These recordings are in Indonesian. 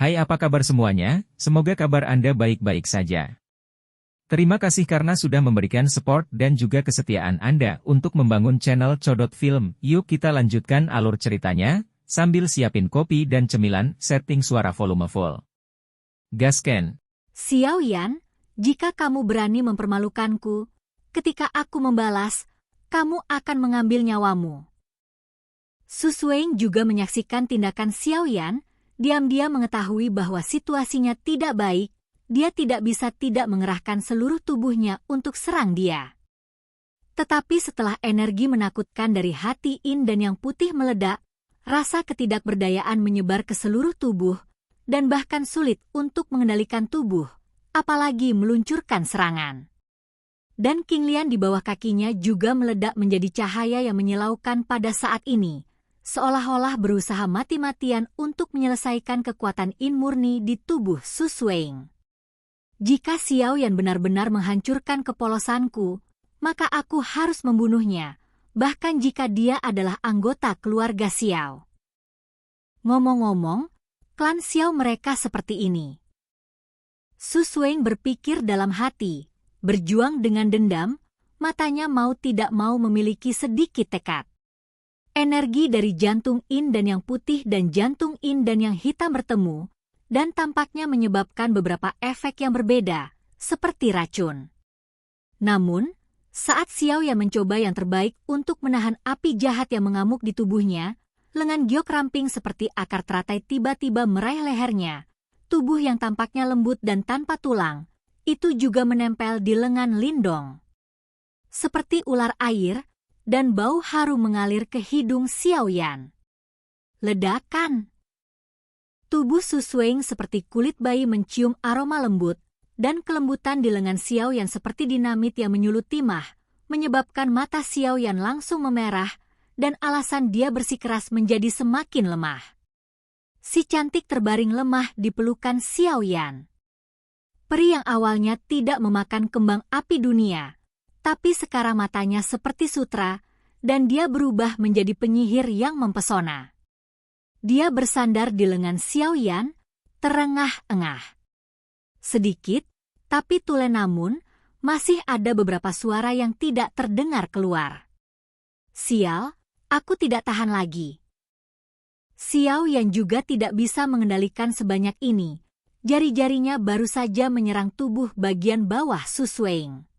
Hai, apa kabar semuanya? Semoga kabar Anda baik-baik saja. Terima kasih karena sudah memberikan support dan juga kesetiaan Anda untuk membangun channel Codot Film. Yuk kita lanjutkan alur ceritanya, sambil siapin kopi dan cemilan, setting suara volume full. Gasken. Xiao Yan, jika kamu berani mempermalukanku, ketika aku membalas, kamu akan mengambil nyawamu. Su Suing juga menyaksikan tindakan Xiao Yan, diam-diam mengetahui bahwa situasinya tidak baik. Dia tidak bisa tidak mengerahkan seluruh tubuhnya untuk serang dia. Tetapi setelah energi menakutkan dari hati In dan Yang Putih meledak, rasa ketidakberdayaan menyebar ke seluruh tubuh, dan bahkan sulit untuk mengendalikan tubuh, apalagi meluncurkan serangan. Dan King Lian di bawah kakinya juga meledak menjadi cahaya yang menyilaukan pada saat ini, seolah-olah berusaha mati-matian untuk menyelesaikan kekuatan In murni di tubuh Su Suing. Jika Xiao Yan benar-benar menghancurkan kepolosanku, maka aku harus membunuhnya, bahkan jika dia adalah anggota keluarga Xiao. Ngomong-ngomong, klan Xiao mereka seperti ini. Su Suing berpikir dalam hati, berjuang dengan dendam, matanya mau tidak mau memiliki sedikit tekad. Energi dari jantung In dan Yang Putih dan jantung In dan Yang Hitam bertemu, dan tampaknya menyebabkan beberapa efek yang berbeda, seperti racun. Namun, saat Xiao Yan mencoba yang terbaik untuk menahan api jahat yang mengamuk di tubuhnya, lengan giok ramping seperti akar teratai tiba-tiba meraih lehernya. Tubuh yang tampaknya lembut dan tanpa tulang, itu juga menempel di lengan Lindong. Seperti ular air, dan bau harum mengalir ke hidung Xiao Yan. Ledakan! Tubuh Su Suing seperti kulit bayi mencium aroma lembut, dan kelembutan di lengan Xiao Yan seperti dinamit yang menyulut timah, menyebabkan mata Xiao Yan langsung memerah, dan alasan dia bersikeras menjadi semakin lemah. Si cantik terbaring lemah di pelukan Xiao Yan. Peri yang awalnya tidak memakan kembang api dunia, tapi sekarang matanya seperti sutra, dan dia berubah menjadi penyihir yang mempesona. Dia bersandar di lengan Xiao Yan, terengah-engah. Sedikit, tapi tule namun, masih ada beberapa suara yang tidak terdengar keluar. Sial, aku tidak tahan lagi. Xiao Yan juga tidak bisa mengendalikan sebanyak ini. Jari-jarinya baru saja menyerang tubuh bagian bawah Su Suing.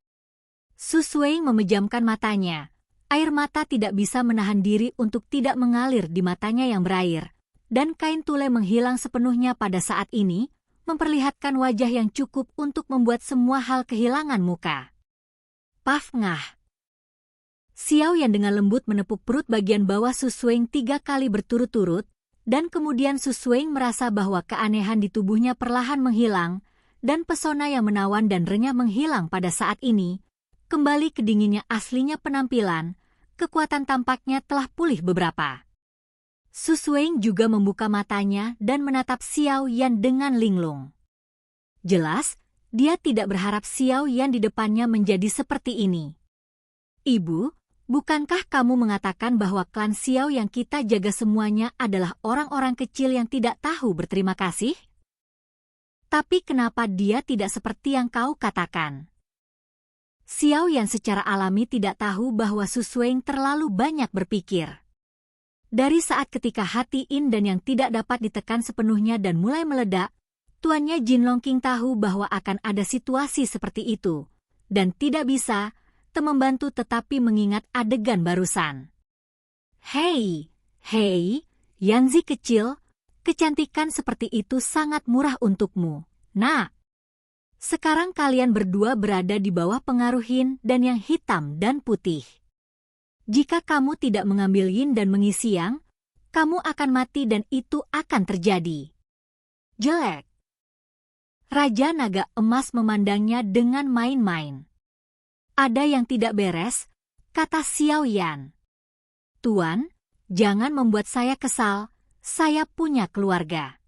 Su Suing memejamkan matanya. Air mata tidak bisa menahan diri untuk tidak mengalir di matanya yang berair, dan kain tule menghilang sepenuhnya pada saat ini, memperlihatkan wajah yang cukup untuk membuat semua hal kehilangan muka. Paf ngah. Xiao Yan dengan lembut menepuk perut bagian bawah Su Suing 3 kali berturut-turut, dan kemudian Su Suing merasa bahwa keanehan di tubuhnya perlahan menghilang, dan pesona yang menawan dan renyah menghilang pada saat ini, kembali ke dinginnya aslinya penampilan. Kekuatan tampaknya telah pulih beberapa. Su Suing juga membuka matanya dan menatap Xiao Yan dengan linglung. Jelas, dia tidak berharap Xiao Yan di depannya menjadi seperti ini. Ibu, bukankah kamu mengatakan bahwa klan Xiao yang kita jaga semuanya adalah orang-orang kecil yang tidak tahu berterima kasih? Tapi kenapa dia tidak seperti yang kau katakan? Xiao Yan secara alami tidak tahu bahwa Su Suing terlalu banyak berpikir. Dari saat ketika hati In dan Yang tidak dapat ditekan sepenuhnya dan mulai meledak, tuannya Jin Longqing tahu bahwa akan ada situasi seperti itu, dan tidak bisa membantu tetapi mengingat adegan barusan. Hei, Yanzi kecil, kecantikan seperti itu sangat murah untukmu, nak. Sekarang kalian berdua berada di bawah pengaruh Yin dan Yang Hitam dan Putih. Jika kamu tidak mengambil Yin dan mengisi Yang, kamu akan mati dan itu akan terjadi. Jelek. Raja Naga Emas memandangnya dengan main-main. Ada yang tidak beres, kata Xiao Yan. Tuan, jangan membuat saya kesal, saya punya keluarga.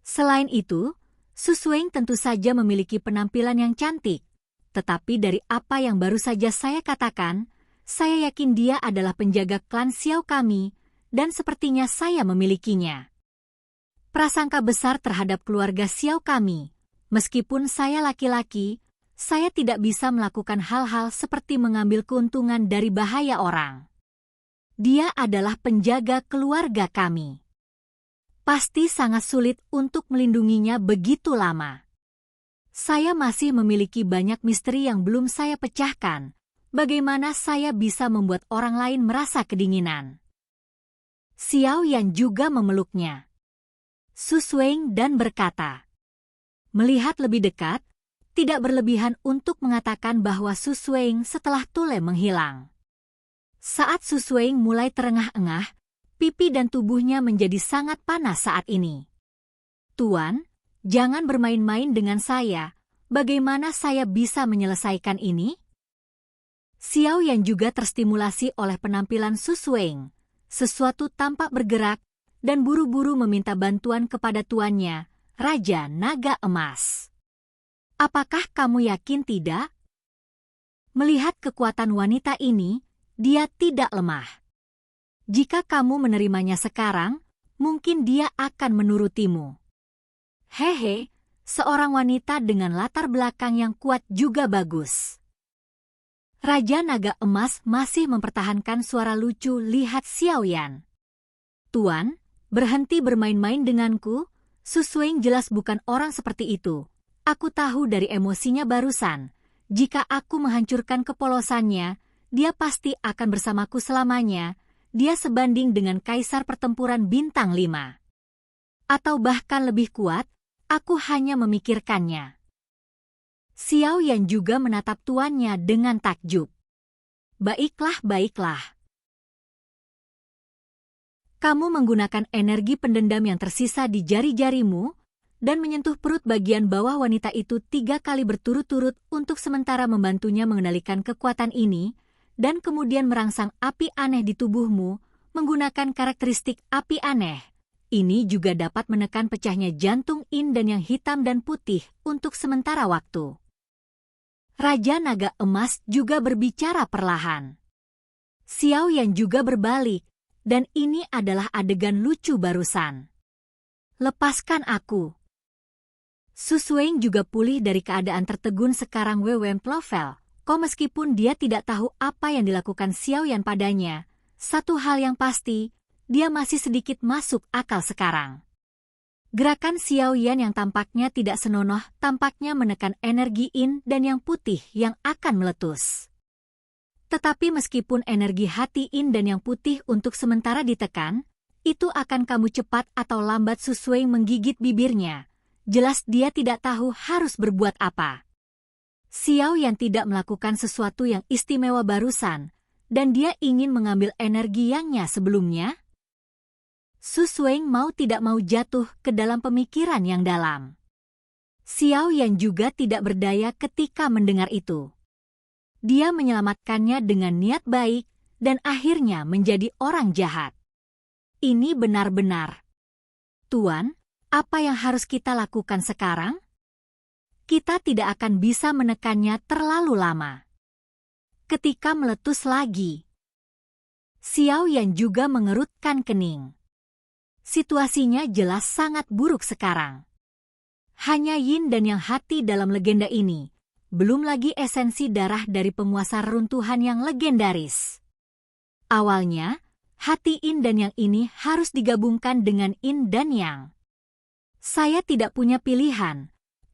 Selain itu, Su Suing tentu saja memiliki penampilan yang cantik, tetapi dari apa yang baru saja saya katakan, saya yakin dia adalah penjaga klan Xiao kami, dan sepertinya saya memilikinya. prasangka besar terhadap keluarga Xiao kami. Meskipun saya laki-laki, saya tidak bisa melakukan hal-hal seperti mengambil keuntungan dari bahaya orang. Dia adalah penjaga keluarga kami. Pasti sangat sulit untuk melindunginya begitu lama. Saya masih memiliki banyak misteri yang belum saya pecahkan. Bagaimana saya bisa membuat orang lain merasa kedinginan? Xiao Yan juga memeluknya Su Suing dan berkata, melihat lebih dekat, tidak berlebihan untuk mengatakan bahwa Su Suing setelah Tule menghilang. Saat Su Suing mulai terengah-engah, pipi dan tubuhnya menjadi sangat panas saat ini. Tuan, jangan bermain-main dengan saya. Bagaimana saya bisa menyelesaikan ini? Xiao Yan juga terstimulasi oleh penampilan Su Suing. Sesuatu tampak bergerak dan buru-buru meminta bantuan kepada tuannya, Raja Naga Emas. Apakah kamu yakin tidak? Melihat kekuatan wanita ini, dia tidak lemah. Jika kamu menerimanya sekarang, mungkin dia akan menurutimu. Hehe, seorang wanita dengan latar belakang yang kuat juga bagus. Raja Naga Emas masih mempertahankan suara lucu lihat Xiao Yan. Tuan, berhenti bermain-main denganku. Su Suing jelas bukan orang seperti itu. Aku tahu dari emosinya barusan. Jika aku menghancurkan kepolosannya, dia pasti akan bersamaku selamanya. Dia sebanding dengan kaisar pertempuran bintang 5. Atau bahkan lebih kuat, aku hanya memikirkannya. Xiao Yan juga menatap tuannya dengan takjub. Baiklah, baiklah. Kamu menggunakan energi pendendam yang tersisa di jari-jarimu dan menyentuh perut bagian bawah wanita itu 3 kali berturut-turut untuk sementara membantunya mengendalikan kekuatan ini, dan kemudian merangsang api aneh di tubuhmu menggunakan karakteristik api aneh. Ini juga dapat menekan pecahnya jantung Yin dan yang hitam dan putih untuk sementara waktu. Raja Naga Emas juga berbicara perlahan. Xiao Yan juga berbalik, dan ini adalah adegan lucu barusan. Lepaskan aku. Su Suing juga pulih dari keadaan tertegun sekarang Wewen Plovel. Meskipun dia tidak tahu apa yang dilakukan Xiao Yan padanya, satu hal yang pasti, dia masih sedikit masuk akal sekarang. Gerakan Xiao Yan yang tampaknya tidak senonoh tampaknya menekan energi Yin dan yang putih yang akan meletus. Tetapi meskipun energi hati Yin dan yang putih untuk sementara ditekan, itu akan kamu cepat atau lambat. Su Suing menggigit bibirnya. Jelas dia tidak tahu harus berbuat apa. Xiao Yan tidak melakukan sesuatu yang istimewa barusan, dan dia ingin mengambil energi yangnya sebelumnya. Su Suing mau tidak mau jatuh ke dalam pemikiran yang dalam. Xiao Yan juga tidak berdaya ketika mendengar itu. Dia menyelamatkannya dengan niat baik, dan akhirnya menjadi orang jahat. Ini benar-benar. Tuan, apa yang harus kita lakukan sekarang? Kita tidak akan bisa menekannya terlalu lama. Ketika meletus lagi, Xiao Yan juga mengerutkan kening. Situasinya jelas sangat buruk sekarang. Hanya Yin dan yang hati dalam legenda ini, belum lagi esensi darah dari penguasa runtuhan yang legendaris. Awalnya, hati Yin dan yang ini harus digabungkan dengan Yin dan Yang. Saya tidak punya pilihan.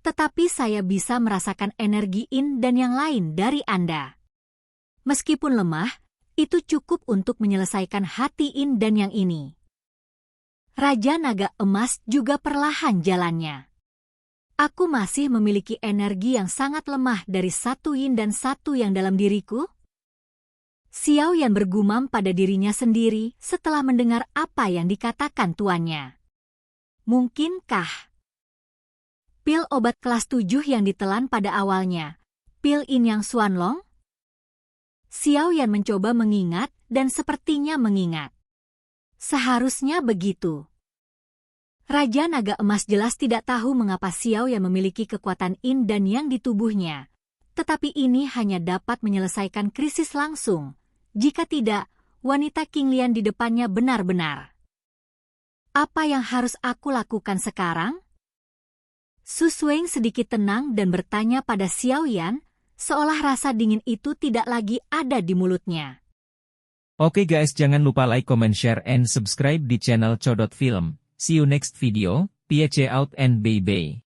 Tetapi saya bisa merasakan energi Yin dan yang lain dari Anda. Meskipun lemah, itu cukup untuk menyelesaikan hati Yin dan yang ini. Raja Naga Emas juga perlahan jalannya. Aku masih memiliki energi yang sangat lemah dari 1 Yin dan 1 yang dalam diriku. Xiao Yan bergumam pada dirinya sendiri setelah mendengar apa yang dikatakan tuannya. Mungkinkah pil obat kelas 7 yang ditelan pada awalnya, pil Yin Yang Xuanlong? Xiao Yan mencoba mengingat dan sepertinya mengingat. Seharusnya begitu. Raja Naga Emas jelas tidak tahu mengapa Xiao Yan memiliki kekuatan Yin dan Yang di tubuhnya. Tetapi ini hanya dapat menyelesaikan krisis langsung. Jika tidak, wanita King Lian di depannya benar-benar Apa yang harus aku lakukan sekarang? Su Sueng sedikit tenang dan bertanya pada Xiao Yan, seolah rasa dingin itu tidak lagi ada di mulutnya. Oke guys, jangan lupa like, comment, share, and subscribe di channel Codot Film. See you next video, peace out and bye-bye.